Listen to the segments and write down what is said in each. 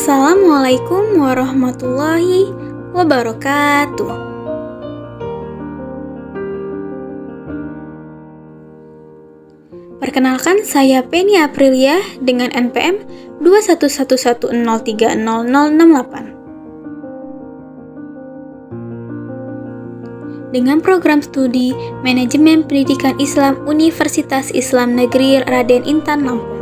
Assalamualaikum warahmatullahi wabarakatuh. Perkenalkan, saya Penny Aprilia dengan NPM 2111030068 dengan program studi Manajemen Pendidikan Islam Universitas Islam Negeri Raden Intan Lampung.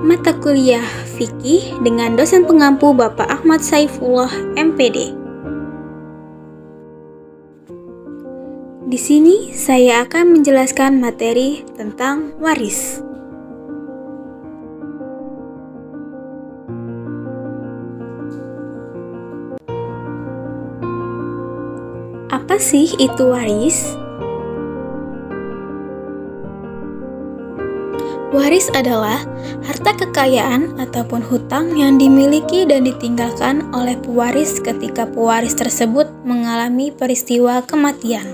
Mata kuliah Fikih dengan dosen pengampu Bapak Ahmad Saifullah MPD. Di sini saya akan menjelaskan materi tentang waris. Apa sih itu waris? Waris adalah harta kekayaan ataupun hutang yang dimiliki dan ditinggalkan oleh pewaris ketika pewaris tersebut mengalami peristiwa kematian.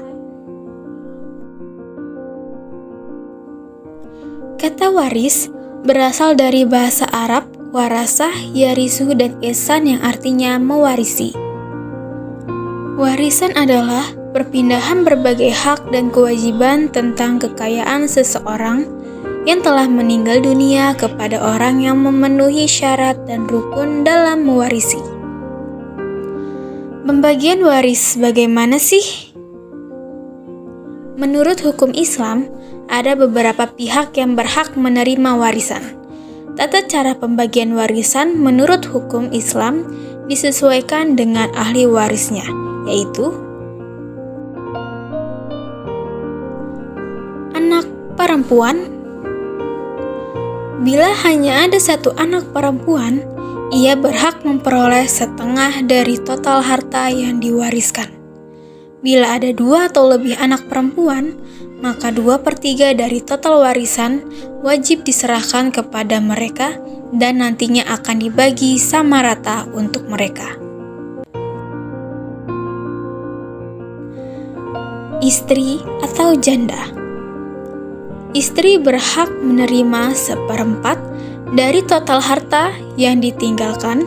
Kata waris berasal dari bahasa Arab warasah, yarisu, dan ihsan yang artinya mewarisi. Warisan adalah perpindahan berbagai hak dan kewajiban tentang kekayaan seseorang yang telah meninggal dunia kepada orang yang memenuhi syarat dan rukun dalam mewarisi. Pembagian waris bagaimana sih? Menurut hukum Islam, ada beberapa pihak yang berhak menerima warisan. Tata cara pembagian warisan menurut hukum Islam disesuaikan dengan ahli warisnya, yaitu anak perempuan. Bila hanya ada satu anak perempuan, ia berhak memperoleh setengah dari total harta yang diwariskan. Bila ada 2 atau lebih anak perempuan, maka 2/3 dari total warisan wajib diserahkan kepada mereka dan nantinya akan dibagi sama rata untuk mereka. Istri atau janda. Istri berhak menerima 1/4 dari total harta yang ditinggalkan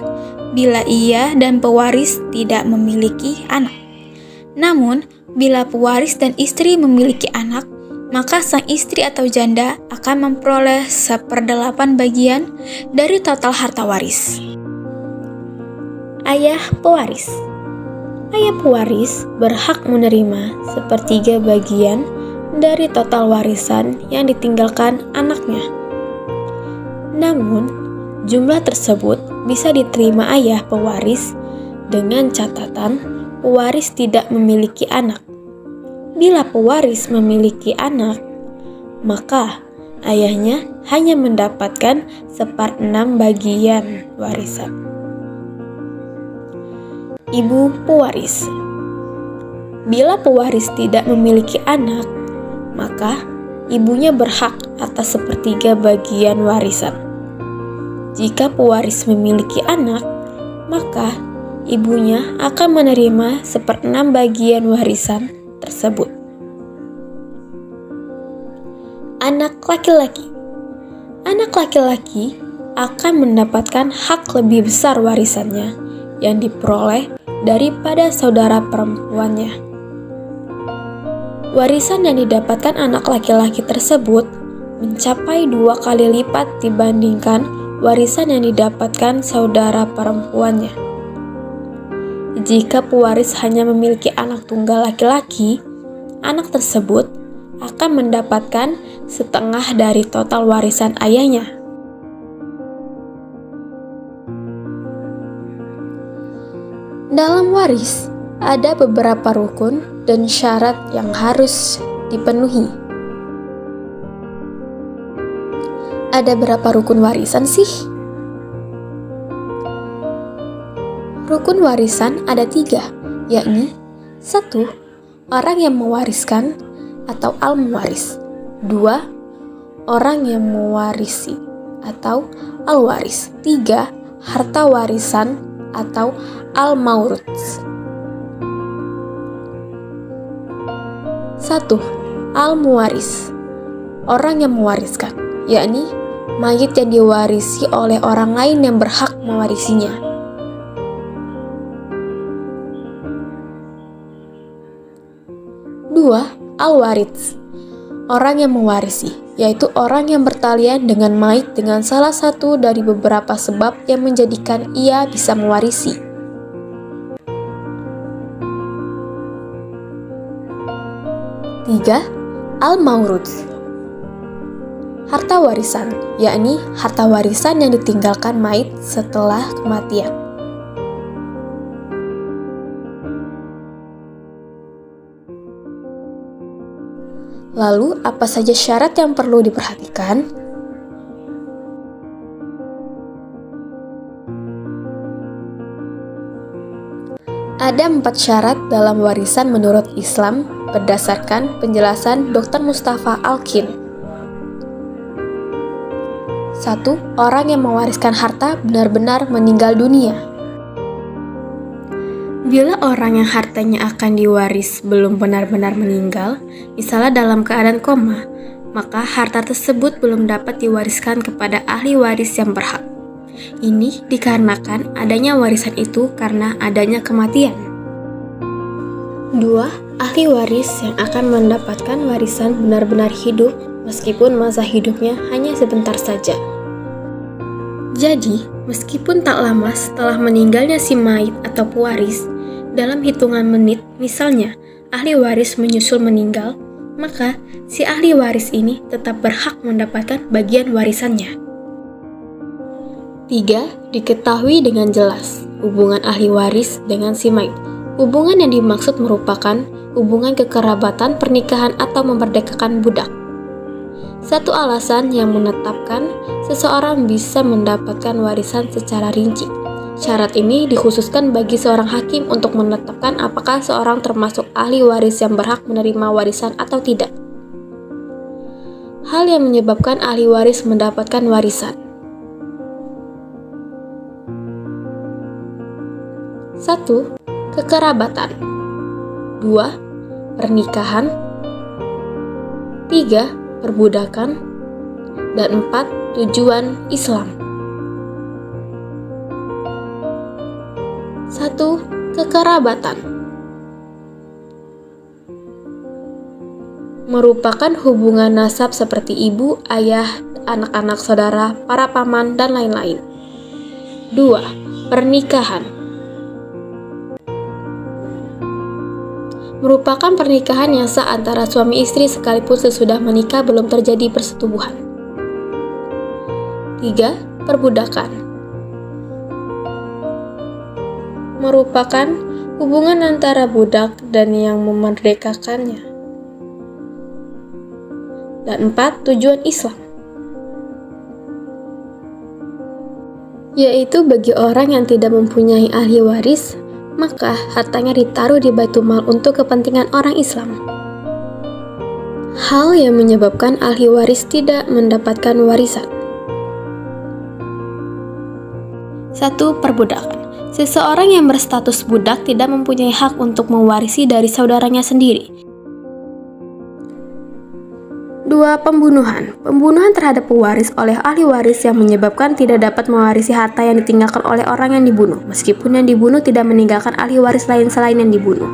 bila ia dan pewaris tidak memiliki anak. Namun, bila pewaris dan istri memiliki anak, maka sang istri atau janda akan memperoleh 1/8 bagian dari total harta waris. Ayah pewaris. Ayah pewaris berhak menerima 1/3 bagian dari total warisan yang ditinggalkan anaknya. Namun, jumlah tersebut bisa diterima ayah pewaris dengan catatan pewaris tidak memiliki anak. Bila pewaris memiliki anak, maka ayahnya hanya mendapatkan 1/6 bagian warisan. Ibu pewaris. Bila pewaris tidak memiliki anak, maka ibunya berhak atas 1/3 bagian warisan. Jika pewaris memiliki anak, maka ibunya akan menerima 1/6 bagian warisan tersebut. Anak laki-laki. Anak laki-laki akan mendapatkan hak lebih besar warisannya yang diperoleh daripada saudara perempuannya. Warisan yang didapatkan anak laki-laki tersebut mencapai 2 kali lipat dibandingkan warisan yang didapatkan saudara perempuannya. Jika pewaris hanya memiliki anak tunggal laki-laki, anak tersebut akan mendapatkan setengah dari total warisan ayahnya. Dalam waris, ada beberapa rukun dan syarat yang harus dipenuhi. Ada berapa rukun warisan sih? Rukun warisan ada 3, yakni 1. Orang yang mewariskan atau al-mewaris. 2. Orang yang mewarisi atau al-waris. 3. Harta warisan atau al-maurits. 1. Al-muwaris, orang yang mewariskan. yakni mayit yang diwarisi oleh orang lain yang berhak mewarisinya. Dua, al-warits, orang yang mewarisi, yaitu orang yang bertalian dengan mayit dengan salah satu dari beberapa sebab yang menjadikan ia bisa mewarisi. Tiga, al-mauruts, harta warisan, yakni harta warisan yang ditinggalkan mayit setelah kematian. Lalu, apa saja syarat yang perlu diperhatikan? Ada 4 syarat dalam warisan menurut Islam berdasarkan penjelasan Dr. Mustafa Al-Kin. 1. Orang yang mewariskan harta benar-benar meninggal dunia. Bila orang yang hartanya akan diwaris belum benar-benar meninggal, misalnya dalam keadaan koma, maka harta tersebut belum dapat diwariskan kepada ahli waris yang berhak. Ini dikarenakan adanya warisan itu karena adanya kematian. 2. Ahli waris yang akan mendapatkan warisan benar-benar hidup meskipun masa hidupnya hanya sebentar saja. Jadi, meskipun tak lama setelah meninggalnya si mayit atau pewaris, dalam hitungan menit, misalnya, ahli waris menyusul meninggal, maka si ahli waris ini tetap berhak mendapatkan bagian warisannya. 3. Diketahui dengan jelas hubungan ahli waris dengan si mayit. Hubungan yang dimaksud merupakan hubungan kekerabatan, pernikahan, atau memerdekakan budak. Satu alasan yang menetapkan seseorang bisa mendapatkan warisan secara rinci. Syarat ini dikhususkan bagi seorang hakim untuk menetapkan apakah seorang termasuk ahli waris yang berhak menerima warisan atau tidak. Hal yang menyebabkan ahli waris mendapatkan warisan. 1. Kekerabatan. 2. Pernikahan. 3. Perbudakan. Dan 4. Tujuan Islam. 1. Kekerabatan merupakan hubungan nasab seperti ibu, ayah, anak-anak saudara, para paman, dan lain-lain. 2. Pernikahan merupakan pernikahan yang sah antara suami istri sekalipun sesudah menikah belum terjadi persetubuhan. 3. Perbudakan merupakan hubungan antara budak dan yang memerdekakannya. Dan 4. Tujuan Islam, yaitu bagi orang yang tidak mempunyai ahli waris, maka hartanya ditaruh di Baitul Mal untuk kepentingan orang Islam. Hal yang menyebabkan ahli waris tidak mendapatkan warisan. 1. Perbudakan. Seseorang yang berstatus budak tidak mempunyai hak untuk mewarisi dari saudaranya sendiri. 2. Pembunuhan. Pembunuhan terhadap pewaris oleh ahli waris yang menyebabkan tidak dapat mewarisi harta yang ditinggalkan oleh orang yang dibunuh, meskipun yang dibunuh tidak meninggalkan ahli waris lain selain yang dibunuh.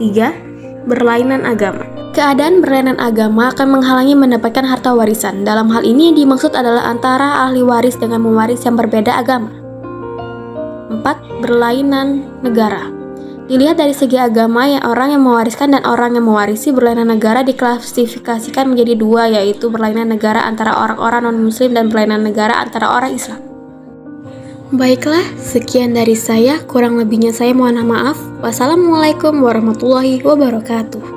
3. Berlainan agama. Keadaan berlainan agama akan menghalangi mendapatkan harta warisan. Dalam hal ini yang dimaksud adalah antara ahli waris dengan mewaris yang berbeda agama. 4. Berlainan negara. Dilihat dari segi agama, orang yang mewariskan dan orang yang mewarisi berlainan negara diklasifikasikan menjadi 2, yaitu berlainan negara antara orang-orang non-muslim dan berlainan negara antara orang Islam. Baiklah, sekian dari saya, kurang lebihnya saya mohon maaf. Wassalamualaikum warahmatullahi wabarakatuh.